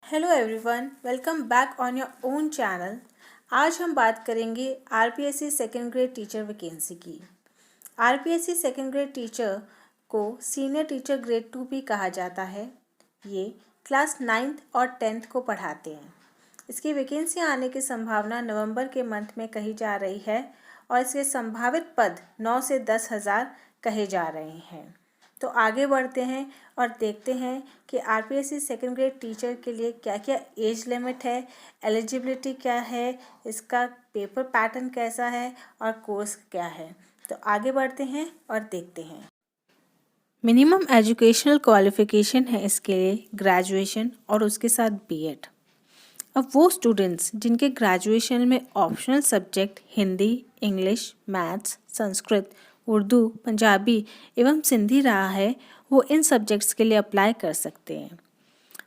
Hello everyone, welcome back on your own channel. आज हम बात करेंगे RPSC second grade teacher vacancy की। आरपीएससी सेकेंड ग्रेड टीचर को सीनियर टीचर ग्रेड 2 भी कहा जाता है। ये क्लास 9th और 10th को पढ़ाते हैं। इसकी वैकेंसी आने की संभावना नवंबर के मंथ में कही जा रही है और इसके संभावित पद 9 से 10,000 कहे जा रहे हैं। तो आगे बढ़ते हैं और देखते हैं कि आरपीएससी सेकेंड ग्रेड टीचर के लिए क्या क्या एज लिमिट है, एलिजिबिलिटी क्या है, इसका पेपर पैटर्न कैसा है और कोर्स क्या है। तो आगे बढ़ते हैं और देखते हैं। मिनिमम एजुकेशनल क्वालिफिकेशन है इसके लिए ग्रेजुएशन और उसके साथ बीएड। अब वो स्टूडेंट्स जिनके ग्रेजुएशन में optional subject Hindi, English, maths, Sanskrit, Urdu, Punjabi एवं सिंधी रहा है, वो इन सब्जेक्ट्स के लिए अप्लाई कर सकते हैं।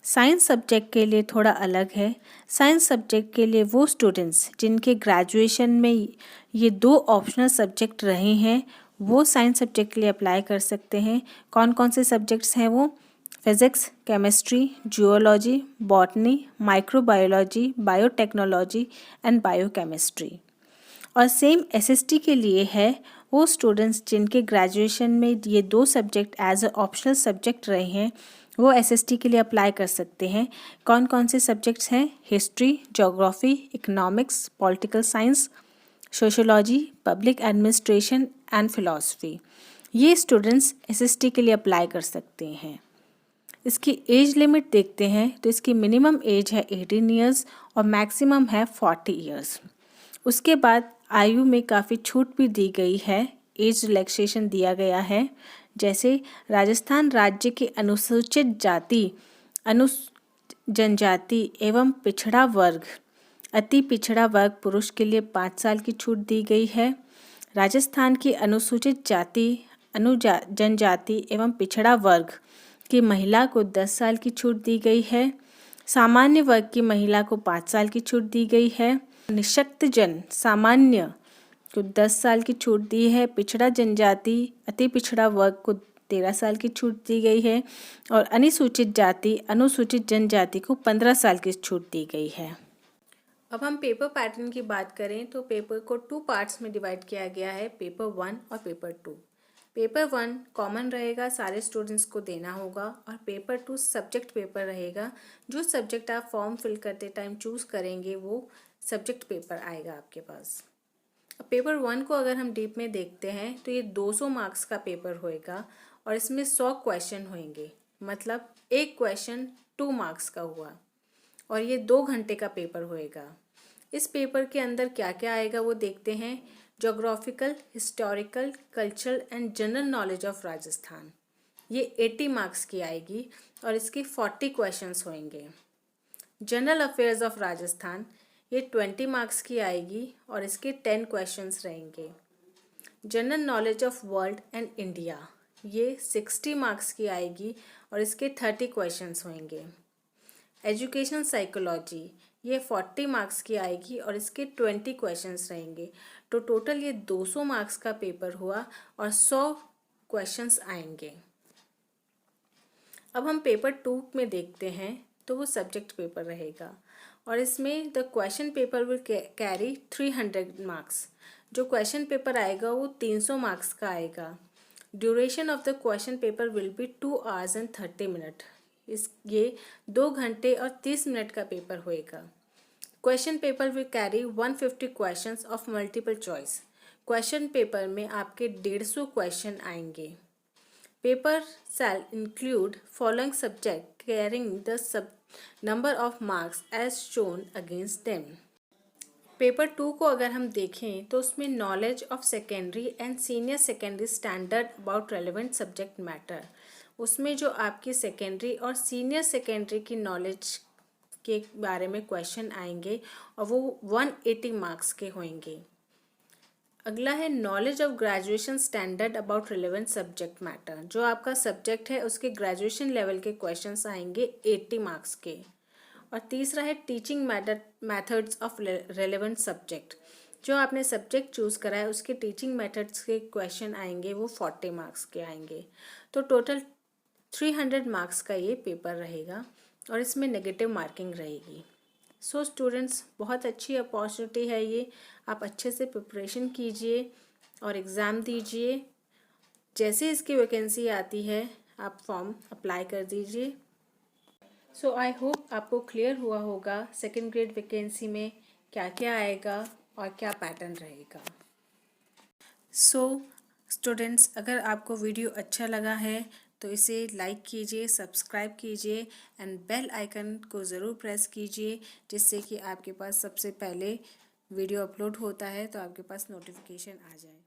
साइंस सब्जेक्ट के लिए थोड़ा अलग है। साइंस सब्जेक्ट के लिए वो स्टूडेंट्स जिनके ग्रेजुएशन में ये 2 ऑप्शनल सब्जेक्ट रहे हैं, वो साइंस सब्जेक्ट के लिए अप्लाई कर सकते हैं। कौन कौन से सब्जेक्ट्स हैं वो? Physics, chemistry, geology, botany, microbiology, biotechnology and biochemistry. और सेम एसएसटी के लिए है वो स्टूडेंट्स जिनके ग्रेजुएशन में ये 2 subject as a optional subject रहे हैं, वो एसएसटी के लिए अप्लाई कर सकते हैं। कौन कौन से सब्जेक्ट्स हैं? History, geography, economics, political science, sociology, public administration and philosophy. ये स्टूडेंट्स एसएसटी के लिए अप्लाई कर सकते हैं। इसकी एज लिमिट देखते हैं तो इसकी मिनिमम एज है 18 ईयर्स और मैक्सिमम है 40 ईयर्स। उसके बाद आयु में काफ़ी छूट भी दी गई है, एज रिलैक्सेशन दिया गया है। जैसे राजस्थान राज्य के अनुसूचित जाति, जनजाति एवं पिछड़ा वर्ग, अति पिछड़ा वर्ग पुरुष के लिए 5 साल की छूट दी गई है। राजस्थान की अनुसूचित जाति, जनजाति एवं पिछड़ा वर्ग की महिला को 10 साल की छूट दी गई है। सामान्य वर्ग की महिला को 5 साल की छूट दी गई है। निःशक्त जन सामान्य को 10 साल की छूट दी है। पिछड़ा जनजाति, अति पिछड़ा वर्ग को 13 साल की छूट दी गई है और अनुसूचित जाति, अनुसूचित जनजाति को 15 साल की छूट दी गई है। अब हम पेपर पैटर्न की बात करें तो पेपर को 2 पार्ट्स में डिवाइड किया गया है, पेपर 1 और पेपर 2। पेपर 1 कॉमन रहेगा, सारे स्टूडेंट्स को देना होगा, और पेपर 2 सब्जेक्ट पेपर रहेगा। जो सब्जेक्ट आप फॉर्म फिल करते टाइम चूज़ करेंगे वो सब्जेक्ट पेपर आएगा आपके पास। अब पेपर 1 को अगर हम डीप में देखते हैं तो ये 200 मार्क्स का पेपर होएगा और इसमें 100 क्वेश्चन होंगे, मतलब एक क्वेश्चन 2 मार्क्स का हुआ और ये 2 घंटे का पेपर होएगा। इस पेपर के अंदर क्या क्या आएगा वो देखते हैं। Geographical, historical, cultural and general knowledge of Rajasthan, ये 80 मार्क्स की आएगी और इसके 40 क्वेश्चंस होंगे। जनरल अफेयर्स ऑफ राजस्थान, ये 20 मार्क्स की आएगी और इसके 10 क्वेश्चंस रहेंगे। General knowledge of world and India, ये 60 मार्क्स की आएगी और इसके 30 क्वेश्चंस होंगे। एजुकेशन साइकोलॉजी, ये 40 मार्क्स की आएगी और इसके 20 क्वेश्चंस रहेंगे। तो टोटल ये 200 मार्क्स का पेपर हुआ और 100 क्वेश्चंस आएंगे। अब हम पेपर 2 में देखते हैं तो वो सब्जेक्ट पेपर रहेगा और इसमें the question paper will carry 300 marks. जो क्वेश्चन पेपर आएगा वो 300 मार्क्स का आएगा। Duration of the question paper will be 2 hours and 30 minutes। ये 2 घंटे और 30 मिनट का पेपर होएगा। Question paper will carry 150 questions of multiple choice. Question paper में आपके 150 क्वेश्चन आएंगे। Paper shall include following subject carrying the number of marks as shown against them। Paper 2 को अगर हम देखें तो उसमें knowledge of secondary and senior secondary standard about relevant subject matter, उसमें जो आपकी सेकेंडरी और सीनियर सेकेंडरी की नॉलेज के बारे में क्वेश्चन आएंगे और वो 180 मार्क्स के होंगे। अगला है knowledge of graduation standard about relevant subject matter, जो आपका सब्जेक्ट है उसके ग्रेजुएशन लेवल के क्वेश्चंस आएंगे 80 मार्क्स के। और तीसरा है teaching methods of relevant subject, जो आपने सब्जेक्ट चूज़ करा है उसके टीचिंग मेथड्स के क्वेश्चन आएंगे, वो 40 मार्क्स के आएंगे। तो टोटल 300 मार्क्स का ये पेपर रहेगा। और इसमें नेगेटिव मार्किंग रहेगी। सो स्टूडेंट्स, बहुत अच्छी अपॉर्चुनिटी है ये। आप अच्छे से प्रिपरेशन कीजिए और एग्ज़ाम दीजिए। जैसे इसकी वैकेंसी आती है आप फॉर्म अप्लाई कर दीजिए। सो आई होप आपको क्लियर हुआ होगा सेकेंड ग्रेड वैकेंसी में क्या क्या आएगा और क्या पैटर्न रहेगा। सो स्टूडेंट्स, अगर आपको वीडियो अच्छा लगा है तो इसे लाइक कीजिए, सब्सक्राइब कीजिए एंड बेल आइकन को ज़रूर प्रेस कीजिए, जिससे कि आपके पास सबसे पहले वीडियो अपलोड होता है तो आपके पास नोटिफिकेशन आ जाए।